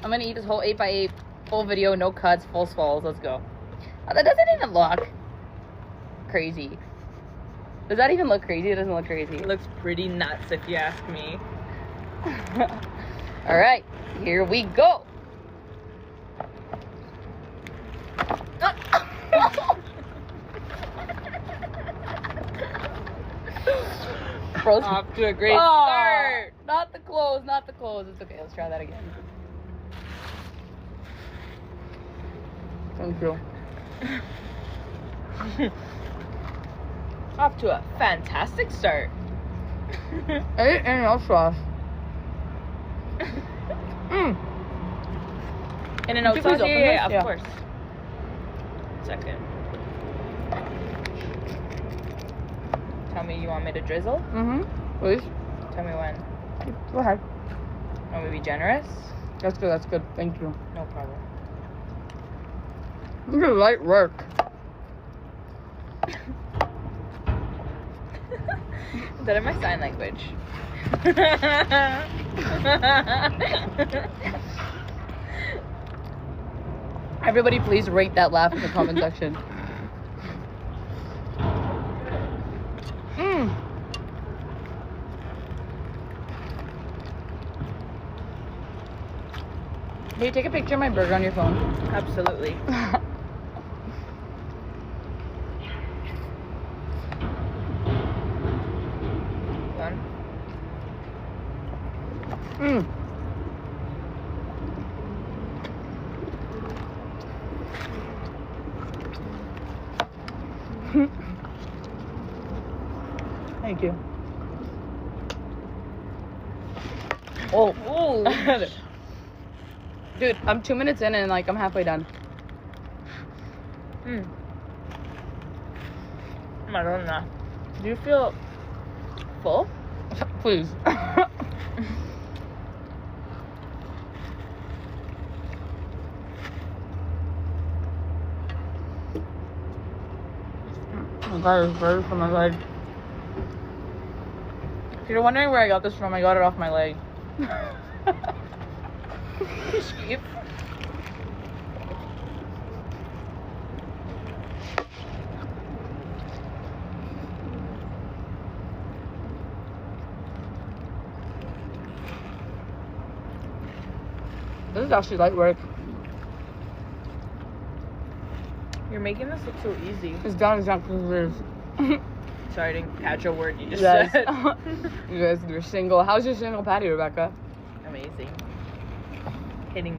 I'm gonna eat this whole 8x8 full video, no cuts, full swallows. Let's go. Oh, that doesn't even look crazy. Does that even look crazy? It doesn't look crazy. It looks pretty nuts if you ask me. All right, here we go. Off to a great start. Not the clothes, not the clothes. It's okay. Let's try that again. Thank you. Off to a fantastic start. I ate any else sauce. And an oat sauce? Yeah, of course. Second. Tell me you want me to drizzle? Please. Tell me when. Go ahead. Want me to be generous? That's good, that's good. Thank you. No problem. This is light work. Is that in my sign language? Everybody please rate that laugh in the comment section. Can you take a picture of my burger on your phone? Absolutely. Done. Thank you. Oh. Dude, I'm 2 minutes in and like I'm halfway done. Madonna. Do you feel full? Please. Oh god, it's burger from my leg. If you're wondering where I got this from, I got it off my leg. Sheep. This is actually light work. You're making this look so easy. It's done exactly as it is. Sorry, I didn't catch a word you just Yes. said. You guys, you're single. How's your single patty, Rebecca? Amazing.